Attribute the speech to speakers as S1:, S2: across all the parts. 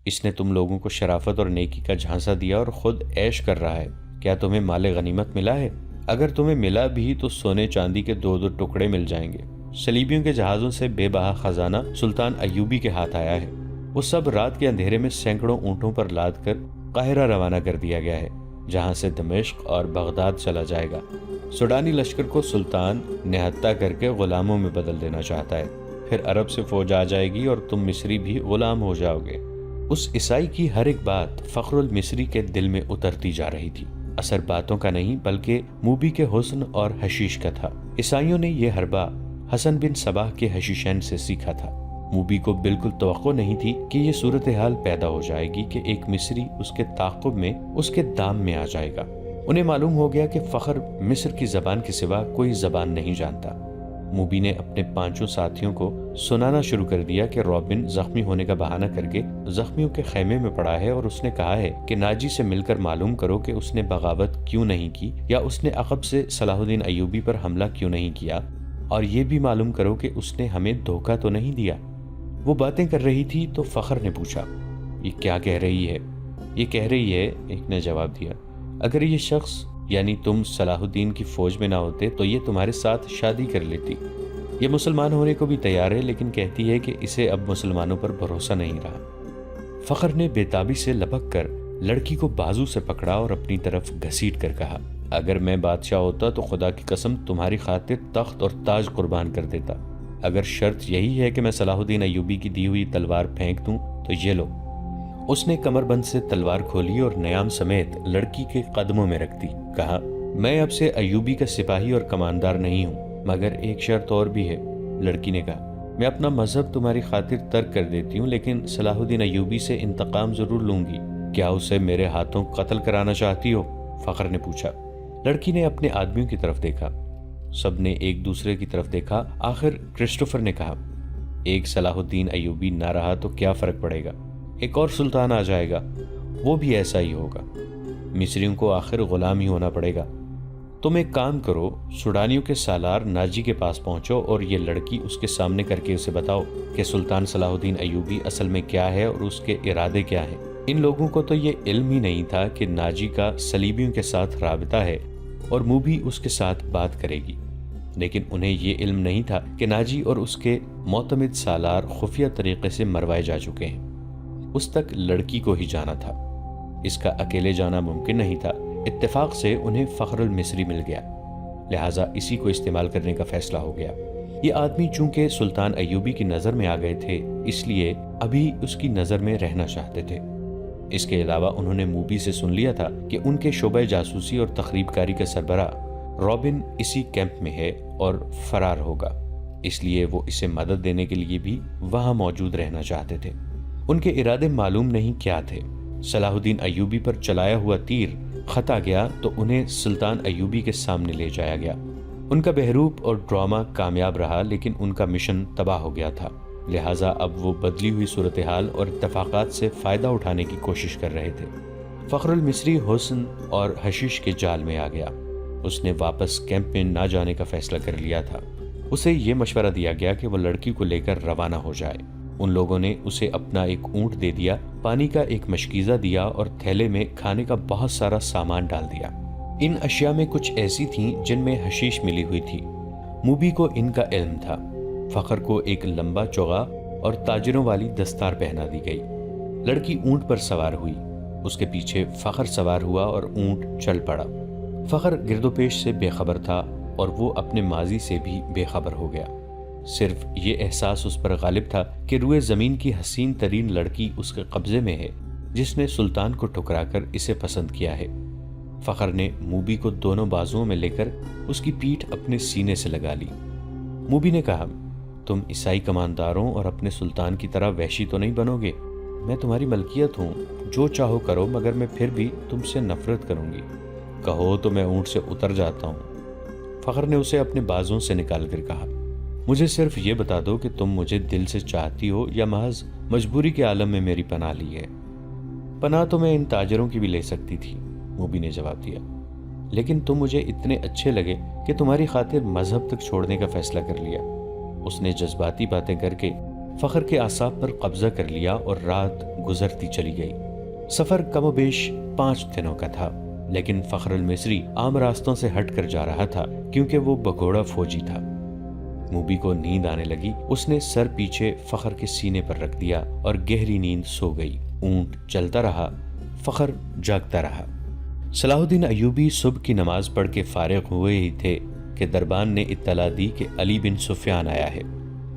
S1: اس نے تم لوگوں کو شرافت اور نیکی کا جھانسا دیا اور خود عیش کر رہا ہے۔ کیا تمہیں مال غنیمت ملا ہے؟ اگر تمہیں ملا بھی تو سونے چاندی کے 2 ٹکڑے مل جائیں گے۔ صلیبیوں کے جہازوں سے بے بہا خزانہ سلطان ایوبی کے ہاتھ آیا ہے۔ وہ سب رات کے اندھیرے میں سینکڑوں اونٹوں پر لاد کر قاہرہ روانہ کر دیا گیا ہے، جہاں سے دمشق اور بغداد چلا جائے گا۔ سوڈانی لشکر کو سلطان نہتہ کر کے غلاموں میں بدل دینا چاہتا ہے، پھر عرب سے فوج آ جائے گی اور تم مصری بھی غلام ہو جاؤ گے۔ اس عیسائی کی ہر ایک بات فخر المصری کے دل میں اترتی جا رہی تھی۔ اثر باتوں کا نہیں بلکہ موبی کے حسن اور حشیش کا تھا۔ عیسائیوں نے یہ حربہ حسن بن صباح کے حشیشین سے سیکھا تھا۔ موبی کو بالکل توقع نہیں تھی کہ یہ صورتحال پیدا ہو جائے گی کہ ایک مصری اس کے تعاقب میں اس کے دام میں آ جائے گا۔ انہیں معلوم ہو گیا کہ فخر مصر کی زبان کے سوا کوئی زبان نہیں جانتا۔ موبی نے اپنے 5 ساتھیوں کو سنانا شروع کر دیا کہ رابن زخمی ہونے کا بہانہ کر کے زخمیوں کے خیمے میں پڑا ہے، اور اس نے کہا ہے کہ ناجی سے مل کر معلوم کرو کہ اس نے بغاوت کیوں نہیں کی، یا اس نے عقب سے صلاح الدین ایوبی پر حملہ کیوں نہیں کیا، اور یہ بھی معلوم کرو کہ اس نے ہمیں دھوکہ تو نہیں دیا۔ وہ باتیں کر رہی تھی تو فخر نے پوچھا، یہ کیا کہہ رہی ہے؟ یہ کہہ رہی ہے، ایک نے جواب دیا، اگر یہ شخص یعنی تم صلاح الدین کی فوج میں نہ ہوتے تو یہ تمہارے ساتھ شادی کر لیتی۔ یہ مسلمان ہونے کو بھی تیار ہے، لیکن کہتی ہے کہ اسے اب مسلمانوں پر بھروسہ نہیں رہا۔ فخر نے بےتابی سے لپک کر لڑکی کو بازو سے پکڑا اور اپنی طرف گھسیٹ کر کہا، اگر میں بادشاہ ہوتا تو خدا کی قسم تمہاری خاطر تخت اور تاج قربان کر دیتا۔ اگر شرط یہی ہے کہ میں صلاح الدین ایوبی کی دی ہوئی تلوار پھینک دوں تو یہ لو۔ اس نے کمر بند سے تلوار کھولی اور نیام سمیت لڑکی کے قدموں میں رکھ دی۔ کہا، میں اب سے ایوبی کا سپاہی اور کماندار نہیں ہوں، مگر ایک شرط اور بھی ہے۔ لڑکی نے کہا، میں اپنا مذہب تمہاری خاطر ترک کر دیتی ہوں، لیکن صلاح الدین ایوبی سے انتقام ضرور لوں گی۔ کیا اسے میرے ہاتھوں قتل کرانا چاہتی ہو؟ فخر نے پوچھا۔ لڑکی نے اپنے آدمیوں کی طرف دیکھا۔ سب نے ایک دوسرے کی طرف دیکھا۔ آخر کرسٹوفر نے کہا، ایک صلاح الدین ایوبی نہ رہا تو کیا فرق پڑے گا؟ ایک اور سلطان آ جائے گا، وہ بھی ایسا ہی ہوگا۔ مصریوں کو آخر غلام ہی ہونا پڑے گا۔ تم ایک کام کرو، سوڈانیوں کے سالار ناجی کے پاس پہنچو اور یہ لڑکی اس کے سامنے کر کے اسے بتاؤ کہ سلطان صلاح الدین ایوبی اصل میں کیا ہے اور اس کے ارادے کیا ہیں۔ ان لوگوں کو تو یہ علم ہی نہیں تھا کہ ناجی کا صلیبیوں کے ساتھ رابطہ ہے اور موبی اس کے ساتھ بات کرے گی، لیکن انہیں یہ علم نہیں تھا کہ ناجی اور اس کے معتمد سالار خفیہ طریقے سے مروائے جا چکے ہیں۔ اس تک لڑکی کو ہی جانا تھا، اس کا اکیلے جانا ممکن نہیں تھا۔ اتفاق سے انہیں فخر المصری مل گیا، لہٰذا اسی کو استعمال کرنے کا فیصلہ ہو گیا۔ یہ آدمی چونکہ سلطان ایوبی کی نظر میں آ گئے تھے، اس لیے ابھی اس کی نظر میں رہنا چاہتے تھے۔ اس کے علاوہ انہوں نے موبی سے سن لیا تھا کہ ان کے شعبہ جاسوسی اور تخریب کاری کا سربراہ رابن اسی کیمپ میں ہے اور فرار ہوگا، اس لیے وہ اسے مدد دینے کے لیے بھی وہاں موجود رہنا چاہتے تھے۔ ان کے ارادے معلوم نہیں کیا تھے۔ صلاح الدین ایوبی پر چلایا ہوا تیر خطا گیا تو انہیں سلطان ایوبی کے سامنے لے جایا گیا۔ ان کا بہروپ اور ڈرامہ کامیاب رہا، لیکن ان کا مشن تباہ ہو گیا تھا، لہٰذا اب وہ بدلی ہوئی صورتحال اور اتفاقات سے فائدہ اٹھانے کی کوشش کر رہے تھے۔ فخر المصری حسن اور حشیش کے جال میں آ گیا۔ اس نے واپس کیمپ میں نہ جانے کا فیصلہ کر لیا تھا۔ اسے یہ مشورہ دیا گیا کہ وہ لڑکی کو لے کر روانہ ہو جائے۔ ان لوگوں نے اسے اپنا ایک اونٹ دے دیا، پانی کا ایک مشکیزہ دیا اور تھیلے میں کھانے کا بہت سارا سامان ڈال دیا۔ ان اشیاء میں کچھ ایسی تھیں جن میں حشیش ملی ہوئی تھی۔ موبی کو ان کا علم تھا۔ فخر کو ایک لمبا چوغا اور تاجروں والی دستار پہنا دی گئی۔ لڑکی اونٹ پر سوار ہوئی، اس کے پیچھے فخر سوار ہوا اور اونٹ چل پڑا۔ فخر گرد و پیش سے بے خبر تھا اور وہ اپنے ماضی سے بھی بے خبر ہو گیا۔ صرف یہ احساس اس پر غالب تھا کہ روئے زمین کی حسین ترین لڑکی اس کے قبضے میں ہے، جس نے سلطان کو ٹھکرا کر اسے پسند کیا ہے۔ فخر نے موبی کو دونوں بازوؤں میں لے کر اس کی پیٹھ اپنے سینے سے لگا لی۔ موبی نے کہا، تم عیسائی کمانداروں اور اپنے سلطان کی طرح وحشی تو نہیں بنو گے؟ میں تمہاری ملکیت ہوں، جو چاہو کرو، مگر میں پھر بھی تم سے نفرت کروں گی۔ کہو تو میں اونٹ سے اتر جاتا ہوں۔ فخر نے اسے اپنے بازوؤں سے نکال کر کہا، مجھے صرف یہ بتا دو کہ تم مجھے دل سے چاہتی ہو یا محض مجبوری کے عالم میں میری پناہ لی ہے۔ پناہ تو میں ان تاجروں کی بھی لے سکتی تھی، موبی نے جواب دیا، لیکن تم مجھے اتنے اچھے لگے کہ تمہاری خاطر مذہب تک چھوڑنے کا فیصلہ کر لیا۔ اس نے جذباتی باتیں کر کے فخر کے اعصاب پر قبضہ کر لیا اور رات گزرتی چلی گئی۔ سفر کم و بیش 5 دنوں کا تھا، لیکن فخر المصری عام راستوں سے ہٹ کر جا رہا تھا کیونکہ وہ بگھوڑا فوجی تھا۔ موبی کو نیند آنے لگی۔ اس نے سر پیچھے فخر کے سینے پر رکھ دیا اور گہری نیند سو گئی۔ اونٹ چلتا رہا، فخر جاگتا رہا۔ صلاح الدین ایوبی صبح کی نماز پڑھ کے فارغ ہوئے ہی تھے کہ دربان نے اطلاع دی کہ علی بن سفیان آیا ہے۔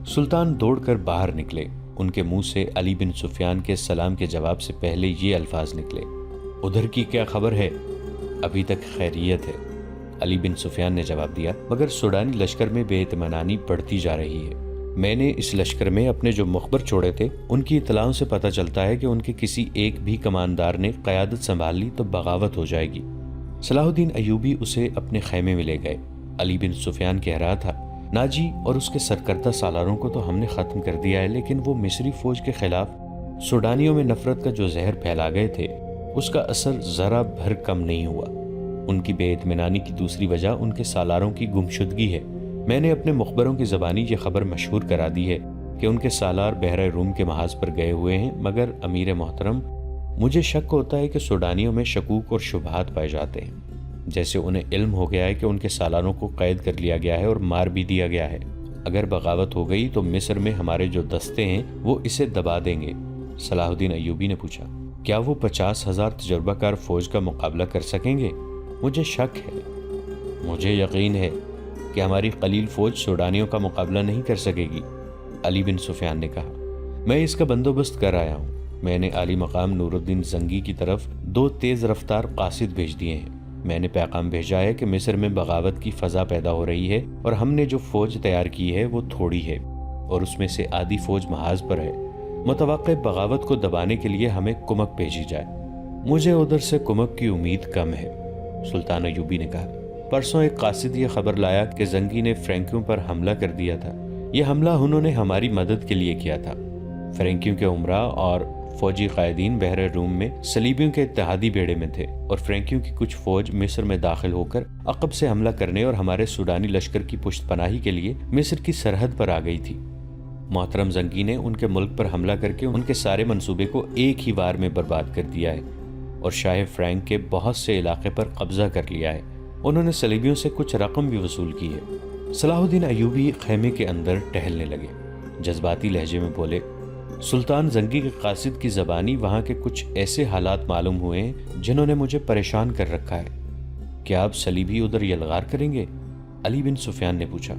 S1: سلطان دوڑ کر باہر نکلے۔ ان کے منہ سے علی بن سفیان کے سلام کے جواب سے پہلے یہ الفاظ نکلے: ادھر کی کیا خبر ہے؟ ابھی تک خیریت ہے، علی بن سفیان نے جواب دیا، مگر سوڈانی لشکر میں بے اطمینانی بڑھتی جا رہی ہے۔ میں نے اس لشکر میں اپنے جو مخبر چھوڑے تھے ان کی اطلاعوں سے پتہ چلتا ہے کہ ان کے کسی ایک بھی کماندار نے قیادت سنبھال لی تو بغاوت ہو جائے گی۔ صلاح الدین ایوبی اسے اپنے خیمے میں لے گئے۔ علی بن سفیان کہہ رہا تھا: ناجی اور اس کے سرکردہ سالاروں کو تو ہم نے ختم کر دیا ہے، لیکن وہ مصری فوج کے خلاف سوڈانیوں میں نفرت کا جو زہر پھیلا گئے تھے اس کا اثر ذرا بھر کم نہیں ہوا۔ ان کی بے اطمینانی کی دوسری وجہ ان کے سالاروں کی گمشدگی ہے۔ میں نے اپنے مخبروں کی زبانی یہ خبر مشہور کرا دی ہے کہ ان کے سالار بحر روم کے محاذ پر گئے ہوئے ہیں، مگر امیر محترم، مجھے شک ہوتا ہے کہ سوڈانیوں میں شکوک اور شبہات پائے جاتے ہیں، جیسے انہیں علم ہو گیا ہے کہ ان کے سالاروں کو قید کر لیا گیا ہے اور مار بھی دیا گیا ہے۔ اگر بغاوت ہو گئی تو مصر میں ہمارے جو دستے ہیں وہ اسے دبا دیں گے۔ صلاح الدین ایوبی نے پوچھا: کیا وہ 50,000 تجربہ کار فوج کا مقابلہ کر سکیں گے؟ مجھے شک ہے۔ مجھے یقین ہے کہ ہماری قلیل فوج سوڈانیوں کا مقابلہ نہیں کر سکے گی، علی بن سفیان نے کہا۔ میں اس کا بندوبست کر آیا ہوں۔ میں نے عالی مقام نور الدین زنگی کی طرف 2 تیز رفتار قاصد بھیج دیے ہیں۔ میں نے پیغام بھیجا ہے کہ مصر میں بغاوت کی فضا پیدا ہو رہی ہے اور ہم نے جو فوج تیار کی ہے وہ تھوڑی ہے اور اس میں سے آدھی فوج محاذ پر ہے۔ متوقع بغاوت کو دبانے کے لیے ہمیں کمک بھیجی جائے۔ مجھے ادھر سے کمک کی امید کم ہے، سلطان ایوبی نے کہا۔ پرسوں ایک قاصد یہ خبر لایا کہ زنگی نے فرینکیوں پر حملہ کر دیا تھا۔ یہ حملہ انہوں نے ہماری مدد کے لیے کیا تھا۔ فرینکیوں کے عمراء اور فوجی قائدین بحر روم میں صلیبیوں کے اتحادی بیڑے میں تھے اور فرینکیوں کی کچھ فوج مصر میں داخل ہو کر عقب سے حملہ کرنے اور ہمارے سوڈانی لشکر کی پشت پناہی کے لیے مصر کی سرحد پر آ گئی تھی۔ محترم زنگی نے ان کے ملک پر حملہ کر کے ان کے سارے منصوبے کو ایک ہی وار میں برباد کر دیا ہے اور شاہ فرینک کے بہت سے علاقے پر قبضہ کر لیا ہے۔ انہوں نے صلیبیوں سے کچھ رقم بھی وصول کی ہے۔ صلاح الدین ایوبی خیمے کے اندر ٹہلنے لگے، جذباتی لہجے میں بولے: سلطان زنگی کے قاصد کی زبانی وہاں کے کچھ ایسے حالات معلوم ہوئے ہیں جنہوں نے مجھے پریشان کر رکھا ہے۔ کیا آپ صلیبی ادھر یلغار کریں گے؟ علی بن سفیان نے پوچھا۔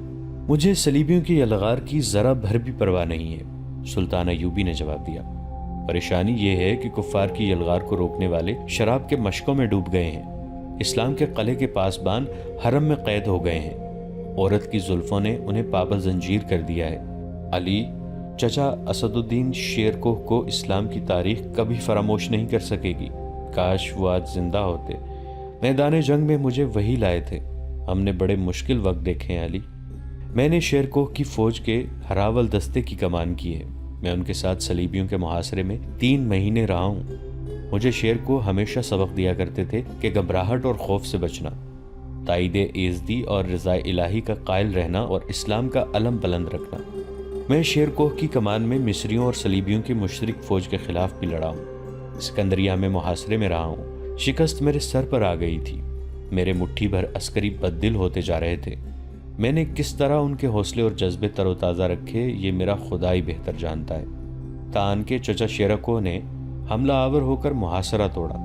S1: مجھے صلیبیوں کی یلغار کی ذرا بھر بھی پرواہ نہیں ہے، سلطان ایوبی نے جواب دیا۔ پریشانی یہ ہے کہ کفار کی یلغار کو روکنے والے شراب کے مشکوں میں ڈوب گئے ہیں۔ اسلام کے قلعے کے پاسبان حرم میں قید ہو گئے ہیں۔ عورت کی زلفوں نے انہیں پابند زنجیر کر دیا ہے۔ علی، چچا اسد الدین شیرکوہ کو اسلام کی تاریخ کبھی فراموش نہیں کر سکے گی۔ کاش وہ آج زندہ ہوتے۔ میدان جنگ میں مجھے وہی لائے تھے۔ ہم نے بڑے مشکل وقت دیکھے ہیں علی۔ میں نے شیرکوہ کی فوج کے ہراول دستے کی کمان کی ہے۔ میں ان کے ساتھ صلیبیوں کے محاصرے میں 3 مہینے رہا ہوں۔ مجھے شیرکوہ ہمیشہ سبق دیا کرتے تھے کہ گھبراہٹ اور خوف سے بچنا، تائید ایزدی اور رضا الہی کا قائل رہنا اور اسلام کا علم بلند رکھنا۔ میں شیرکوہ کی کمان میں مصریوں اور صلیبیوں کی مشترک فوج کے خلاف بھی لڑا ہوں۔ اسکندریہ میں محاصرے میں رہا ہوں۔ شکست میرے سر پر آ گئی تھی۔ میرے مٹھی بھر عسکری بددل ہوتے جا رہے تھے۔ میں نے کس طرح ان کے حوصلے اور جذبے تر و تازہ رکھے یہ میرا خدا ہی بہتر جانتا ہے۔ تان کے چچا شیرکوہ نے حملہ آور ہو کر محاصرہ توڑا۔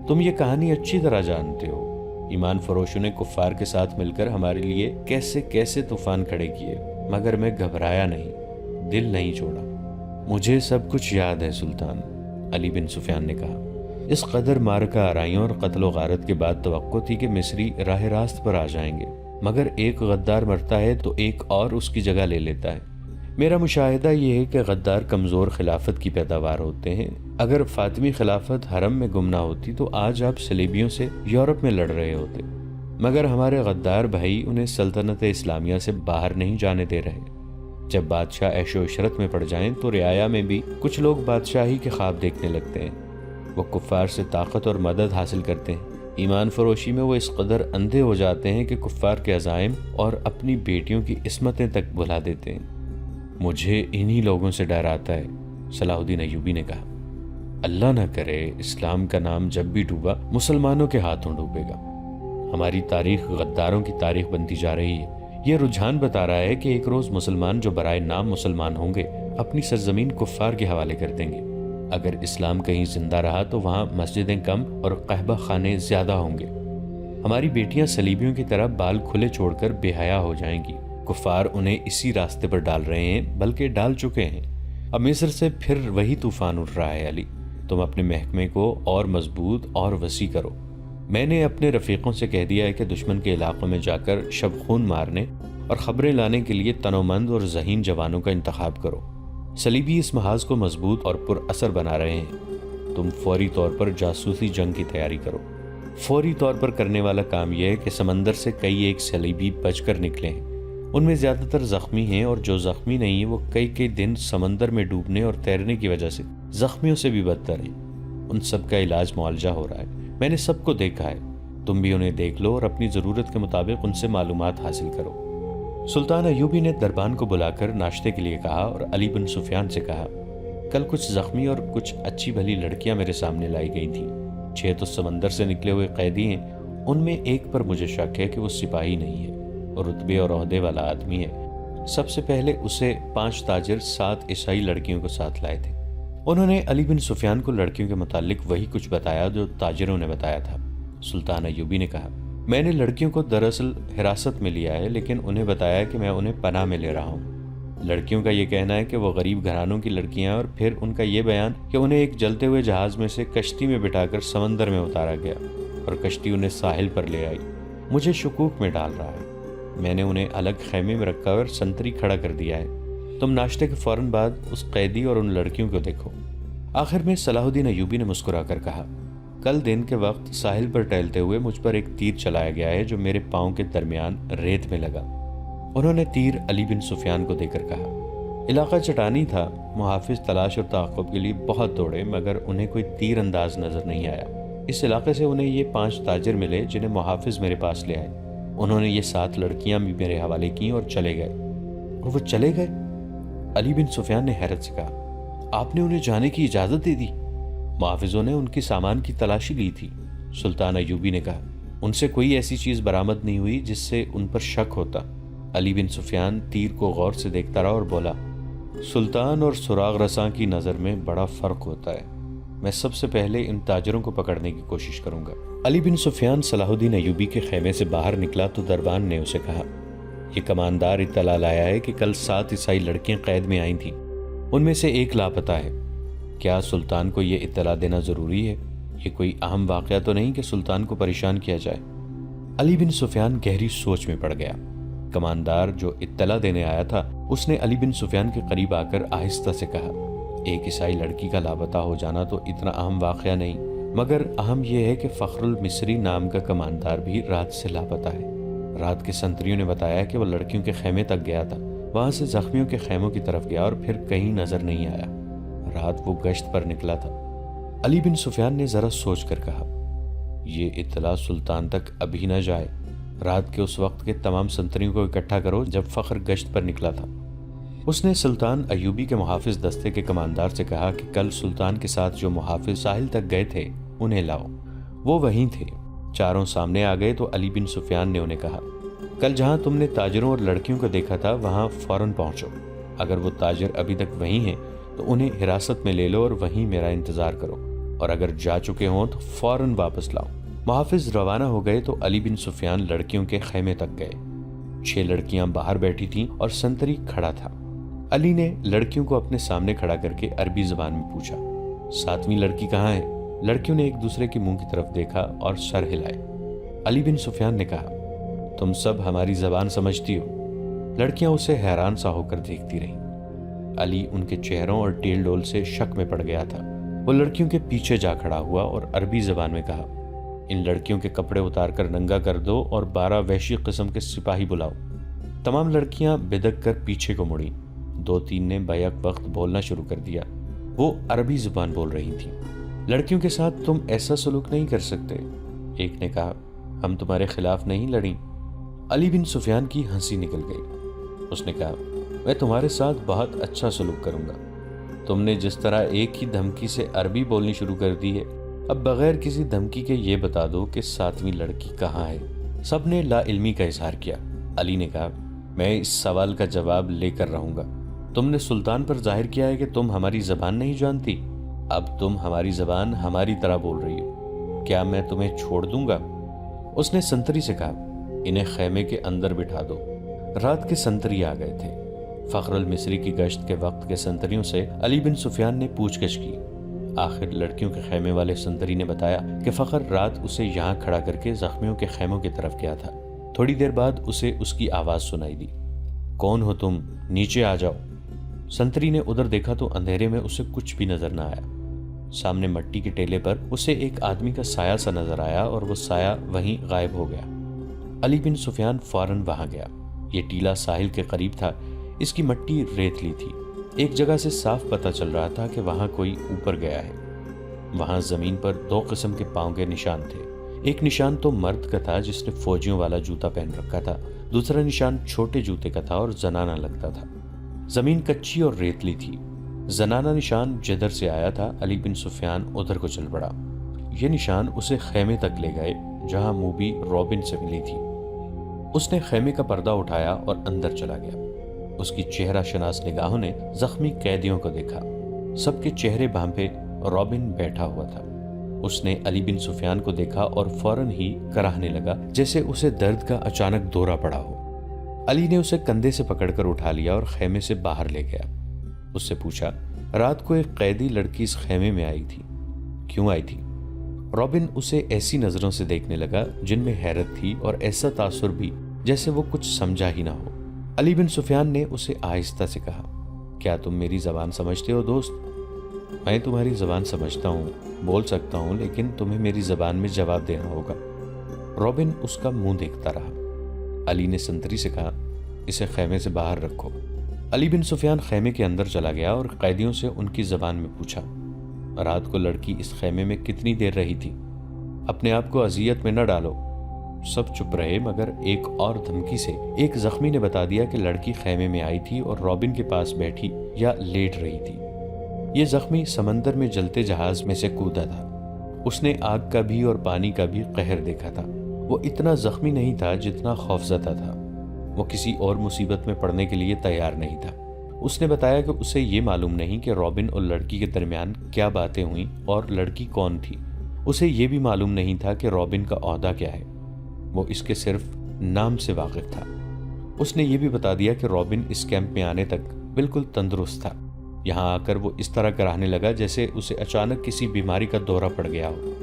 S1: تم یہ کہانی اچھی طرح جانتے ہو۔ ایمان فروشوں نے کفار کے ساتھ مل کر ہمارے لیے کیسے کیسے طوفان کھڑے کیے، مگر میں گھبرایا نہیں، دل نہیں چھوڑا۔ مجھے سب کچھ یاد ہے سلطان، علی بن سفیان نے کہا۔ اس قدر مارکہ آرائیوں اور قتل و غارت کے بعد توقع تھی کہ مصری راہ راست پر آ جائیں گے، مگر ایک غدار مرتا ہے تو ایک اور اس کی جگہ لے لیتا ہے۔ میرا مشاہدہ یہ ہے کہ غدار کمزور خلافت کی پیداوار ہوتے ہیں۔ اگر فاطمی خلافت حرم میں گم نہ ہوتی تو آج آپ صلیبیوں سے یورپ میں لڑ رہے ہوتے، مگر ہمارے غدار بھائی انہیں سلطنت اسلامیہ سے باہر نہیں جانے دے رہے۔ جب بادشاہ عیش و عشرت میں پڑ جائیں تو رعایا میں بھی کچھ لوگ بادشاہی کے خواب دیکھنے لگتے ہیں۔ وہ کفار سے طاقت اور مدد حاصل کرتے ہیں۔ ایمان فروشی میں وہ اس قدر اندھے ہو جاتے ہیں کہ کفار کے عزائم اور اپنی بیٹیوں کی عصمتیں تک بھلا دیتے ہیں۔ مجھے انہی لوگوں سے ڈر آتا ہے، صلاح الدین ایوبی نے کہا۔ اللہ نہ کرے اسلام کا نام جب بھی ڈوبا مسلمانوں کے ہاتھوں ڈوبے گا۔ ہماری تاریخ غداروں کی تاریخ بنتی جا رہی ہے۔ یہ رجحان بتا رہا ہے کہ ایک روز مسلمان جو برائے نام مسلمان ہوں گے اپنی سرزمین کفار کے حوالے کر دیں گے۔ اگر اسلام کہیں زندہ رہا تو وہاں مسجدیں کم اور قہبہ خانے زیادہ ہوں گے۔ ہماری بیٹیاں صلیبیوں کی طرح بال کھلے چھوڑ کر بے حیا ہو جائیں گی۔ کفار انہیں اسی راستے پر ڈال رہے ہیں، بلکہ ڈال چکے ہیں۔ اب مصر سے پھر وہی طوفان اٹھ رہا ہے۔ علی، تم اپنے محکمے کو اور مضبوط اور وسیع کرو۔ میں نے اپنے رفیقوں سے کہہ دیا ہے کہ دشمن کے علاقوں میں جا کر شب خون مارنے اور خبریں لانے کے لیے تنومند اور ذہین جوانوں کا انتخاب کرو۔ صلیبی اس محاذ کو مضبوط اور پر اثر بنا رہے ہیں۔ تم فوری طور پر جاسوسی جنگ کی تیاری کرو۔ فوری طور پر کرنے والا کام یہ ہے کہ سمندر سے کئی ایک صلیبی بچ کر نکلے ہیں۔ ان میں زیادہ تر زخمی ہیں، اور جو زخمی نہیں ہیں وہ کئی دن سمندر میں ڈوبنے اور تیرنے کی وجہ سے زخمیوں سے بھی بدتر ہیں۔ ان سب کا علاج معالجہ ہو رہا ہے۔ میں نے سب کو دیکھا ہے۔ تم بھی انہیں دیکھ لو اور اپنی ضرورت کے مطابق ان سے معلومات حاصل کرو۔ سلطان ایوبی نے دربان کو بلا کر ناشتے کے لیے کہا اور علی بن سفیان سے کہا، کل کچھ زخمی اور کچھ اچھی بھلی لڑکیاں میرے سامنے لائی گئی تھیں۔ 6 تو سمندر سے نکلے ہوئے قیدی ہیں۔ ان میں ایک پر مجھے شک ہے کہ وہ سپاہی نہیں ہے اور رتبے اور عہدے والا آدمی ہے۔ سب سے پہلے اسے 5 تاجر 7 عیسائی لڑکیوں کو ساتھ لائے تھے۔ انہوں نے علی بن سفیان کو لڑکیوں کے متعلق وہی کچھ بتایا جو تاجروں نے بتایا تھا۔ سلطان ایوبی نے کہا، میں نے لڑکیوں کو دراصل حراست میں لیا ہے، لیکن انہیں بتایا کہ میں انہیں پناہ میں لے رہا ہوں۔ لڑکیوں کا یہ کہنا ہے کہ وہ غریب گھرانوں کی لڑکیاں، اور پھر ان کا یہ بیان کہ انہیں ایک جلتے ہوئے جہاز میں سے کشتی میں بٹھا کر سمندر میں اتارا گیا اور کشتی انہیں ساحل پر لے آئی، مجھے شکوک میں ڈال رہا ہے۔ میں نے انہیں الگ خیمے میں رکھا اور سنتری کھڑا کر دیا ہے۔ تم ناشتے کے فوراً بعد اس قیدی اور ان لڑکیوں کو دیکھو۔ آخر میں صلاح الدین ایوبی نے مسکرا کر کہا، کل دن کے وقت ساحل پر ٹہلتے ہوئے مجھ پر ایک تیر چلایا گیا ہے جو میرے پاؤں کے درمیان ریت میں لگا۔ انہوں نے تیر علی بن سفیان کو دے کر کہا، علاقہ چٹانی تھا، محافظ تلاش اور تعاقب کے لیے بہت دوڑے مگر انہیں کوئی تیر انداز نظر نہیں آیا۔ اس علاقے سے انہیں یہ 5 تاجر ملے جنہیں محافظ میرے پاس لے آئے۔ انہوں نے یہ 7 لڑکیاں بھی میرے حوالے کی اور چلے گئے۔ اور وہ چلے گئے؟ علی بن سفیان نے حیرت سے کہا، آپ نے انہیں جانے کی اجازت دے دی؟ محافظوں نے ان کی سامان کی تلاشی لی تھی، سلطان ایوبی نے کہا۔ ان سے کوئی ایسی چیز برآمد نہیں ہوئی جس سے ان پر شک ہوتا۔ علی بن سفیان تیر کو غور سے دیکھتا رہا اور بولا، سلطان اور سراغ رساں کی نظر میں بڑا فرق ہوتا ہے۔ میں سب سے پہلے ان تاجروں کو پکڑنے کی کوشش کروں گا۔ علی بن سفیان صلاح الدین ایوبی کے خیمے سے باہر نکلا تو دربان نے اسے کہا، یہ کماندار اطلاع لایا ہے کہ کل 7 عیسائی لڑکیاں قید میں آئی تھیں، ان میں سے ایک لاپتہ ہے۔ کیا سلطان کو یہ اطلاع دینا ضروری ہے؟ یہ کوئی اہم واقعہ تو نہیں کہ سلطان کو پریشان کیا جائے؟ علی بن سفیان گہری سوچ میں پڑ گیا۔ کماندار جو اطلاع دینے آیا تھا اس نے علی بن سفیان کے قریب آ کر آہستہ سے کہا، ایک عیسائی لڑکی کا لاپتہ ہو جانا تو اتنا اہم واقعہ نہیں، مگر اہم یہ ہے کہ فخر المصری نام کا کماندار بھی رات سے لاپتہ ہے۔ رات کے سنتریوں نے بتایا کہ وہ لڑکیوں کے خیمے تک گیا تھا، وہاں سے زخمیوں کے خیموں کی طرف گیا اور پھر کہیں نظر نہیں آیا۔ رات وہ گشت پر نکلا تھا۔ علی بن سفیان نے ذرا سوچ کر کہا، یہ اطلاع سلطان تک ابھی نہ جائے۔ رات کے اس وقت کے تمام سنتریوں کو اکٹھا کرو جب فخر گشت پر نکلا تھا۔ اس نے سلطان ایوبی کے محافظ دستے کے کماندار سے کہا کہ کل سلطان کے ساتھ جو محافظ ساحل تک گئے تھے انہیں لاؤ۔ وہ وہیں تھے۔ چاروں سامنے آ گئے تو علی بن سفیان نے انہیں کہا، کل جہاں تم نے تاجروں اور لڑکیوں کو دیکھا تھا وہاں فوراً پہنچو۔ اگر وہ تاجر ابھی تک وہیں ہیں تو انہیں حراست میں لے لو اور وہیں میرا انتظار کرو، اور اگر جا چکے ہوں تو فوراً واپس لاؤ۔ محافظ روانہ ہو گئے تو علی بن سفیان لڑکیوں کے خیمے تک گئے۔ 6 لڑکیاں باہر بیٹھی تھیں اور سنتری کھڑا تھا۔ علی نے لڑکیوں کو اپنے سامنے کھڑا کر کے عربی زبان میں پوچھا، 7ویں لڑکی کہاں ہے؟ لڑکیوں نے ایک دوسرے کے منہ کی طرف دیکھا اور سر ہلائے۔ علی بن سفیان نے کہا، تم سب ہماری زبان سمجھتی ہو؟ لڑکیاں اسے حیران سا ہو کر دیکھتی رہیں۔ علی ان کے چہروں اور ٹیل ڈول سے شک میں پڑ گیا تھا۔ وہ لڑکیوں کے پیچھے جا کھڑا ہوا اور عربی زبان میں کہا، ان لڑکیوں کے کپڑے اتار کر ننگا کر دو اور 12 وحشی قسم کے سپاہی بلاؤ۔ تمام لڑکیاں بدک کر پیچھے کو مڑیں۔ 2-3 نے بیک وقت بولنا شروع کر دیا۔ وہ عربی زبان بول رہی تھیں۔ لڑکیوں کے ساتھ تم ایسا سلوک نہیں کر سکتے، ایک نے کہا، ہم تمہارے خلاف نہیں لڑیں۔ علی بن سفیان کی ہنسی نکل گئی۔ اس نے کہا، میں تمہارے ساتھ بہت اچھا سلوک کروں گا۔ تم نے جس طرح ایک ہی دھمکی سے عربی بولنی شروع کر دی ہے، اب بغیر کسی دھمکی کے یہ بتا دو کہ 7ویں لڑکی کہاں ہے۔ سب نے لا علمی کا اظہار کیا۔ علی نے کہا، میں اس سوال کا جواب لے کر رہوں گا۔ تم نے سلطان پر ظاہر کیا ہے کہ تم ہماری زبان نہیں جانتی، اب تم ہماری زبان ہماری طرح بول رہی ہو، کیا میں تمہیں چھوڑ دوں گا؟ اس نے سنتری سے کہا، انہیں خیمے کے اندر بٹھا دو۔ رات کے سنتری آ گئے تھے۔ فخر المصری کی گشت کے وقت کے سنتریوں سے علی بن سفیان نے پوچھ گچھ کی۔ آخر لڑکیوں کے خیمے والے سنتری نے بتایا کہ فخر رات اسے یہاں کھڑا کر کے زخمیوں کے خیموں کی طرف گیا تھا۔ تھوڑی دیر بعد اسے اس کی آواز سنائی دی، کون ہو تم؟ نیچے آ جاؤ۔ سنتری نے ادھر دیکھا تو اندھیرے میں اسے کچھ بھی نظر نہ آیا۔ سامنے مٹی کے ٹیلے پر اسے ایک آدمی کا سایہ سا نظر آیا اور وہ سایہ وہیں غائب ہو گیا۔ علی بن سفیان فوراً وہاں گیا۔ یہ ٹیلا ساحل کے قریب تھا، اس کی مٹی ریتلی تھی۔ ایک جگہ سے صاف پتہ چل رہا تھا کہ وہاں کوئی اوپر گیا ہے۔ وہاں زمین پر 2 قسم کے پاؤں کے نشان تھے۔ ایک نشان تو مرد کا تھا جس نے فوجیوں والا جوتا پہن رکھا تھا، دوسرا نشان چھوٹے جوتے کا تھا اور زنانہ لگتا تھا۔ زمین کچی اور ریتلی تھی۔ زنانہ نشان جدر سے آیا تھا۔ علی بن سفیان ادھر کو چل پڑا۔ یہ نشان اسے خیمے تک لے گئے جہاں موبی رابن سے ملی تھی۔ اس نے خیمے کا پردہ اٹھایا اور اندر چلا گیا۔ اس کی چہرہ شناس نگاہوں نے زخمی قیدیوں کو دیکھا۔ سب کے چہرے بھانپے رابن بیٹھا ہوا تھا۔ اس نے علی بن سفیان کو دیکھا اور فوراً ہی کراہنے لگا جیسے اسے درد کا اچانک دورہ پڑا ہو۔ علی نے اسے کندھے سے پکڑ کر اٹھا لیا اور خیمے سے باہر لے گیا۔ اس سے پوچھا، رات کو ایک قیدی لڑکی اس خیمے میں آئی تھی، کیوں آئی تھی؟ رابن اسے ایسی نظروں سے دیکھنے لگا جن میں حیرت تھی اور ایسا تاثر بھی جیسے وہ کچھ سمجھا ہی نہ ہو۔ علی بن سفیان نے اسے آہستہ سے کہا، کیا تم میری زبان سمجھتے ہو دوست؟ میں تمہاری زبان سمجھتا ہوں، بول سکتا ہوں، لیکن تمہیں میری زبان میں جواب دینا ہوگا۔ رابن اس کا منہ دیکھتا رہا۔ علی نے سنتری سے کہا، اسے خیمے سے باہر رکھو۔ علی بن سفیان خیمے کے اندر چلا گیا اور قیدیوں سے ان کی زبان میں پوچھا، رات کو لڑکی اس خیمے میں کتنی دیر رہی تھی؟ اپنے آپ کو اذیت میں نہ ڈالو۔ سب چپ رہے، مگر ایک اور دھمکی سے ایک زخمی نے بتا دیا کہ لڑکی خیمے میں آئی تھی اور رابن کے پاس بیٹھی یا لیٹ رہی تھی۔ یہ زخمی سمندر میں جلتے جہاز میں سے کودا تھا۔ اس نے آگ کا بھی اور پانی کا بھی قہر دیکھا تھا۔ وہ اتنا زخمی نہیں تھا جتنا خوفزدہ تھا۔ وہ کسی اور مصیبت میں پڑنے کے لیے تیار نہیں تھا۔ اس نے بتایا کہ اسے یہ معلوم نہیں کہ رابن اور لڑکی کے درمیان کیا باتیں ہوئیں اور لڑکی کون تھی۔ اسے یہ بھی معلوم نہیں تھا کہ رابن کا عہدہ کیا ہے، وہ اس کے صرف نام سے واقف تھا۔ اس نے یہ بھی بتا دیا کہ رابن اس کیمپ میں آنے تک بالکل تندرست تھا۔ یہاں آ کر وہ اس طرح کراہنے لگا جیسے اسے اچانک کسی بیماری کا دورہ پڑ گیا ہو۔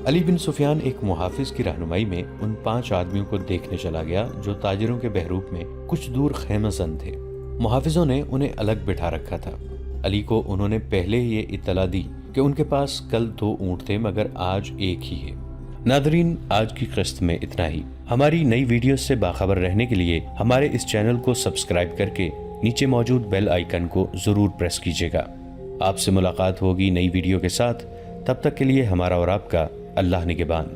S1: علی بن سفیان ایک محافظ کی رہنمائی میں ان 5 آدمیوں کو دیکھنے چلا گیا جو تاجروں کے بحروپ میں کچھ دور خیمہ زن تھے۔ محافظوں نے انہیں الگ بٹھا رکھا تھا۔ علی کو انہوں نے پہلے یہ اطلاع دی کہ ان کے پاس کل 2 اونٹ تھے مگر آج ایک ہی ہے۔ ناظرین، آج کی قسط میں اتنا ہی۔ ہماری نئی ویڈیوز سے باخبر رہنے کے لیے ہمارے اس چینل کو سبسکرائب کر کے نیچے موجود بیل آئیکن کو ضرور پریس کیجیے گا۔ آپ سے ملاقات ہوگی نئی ویڈیو کے ساتھ، تب تک کے لیے ہمارا اور آپ کا اللہ نگہبان۔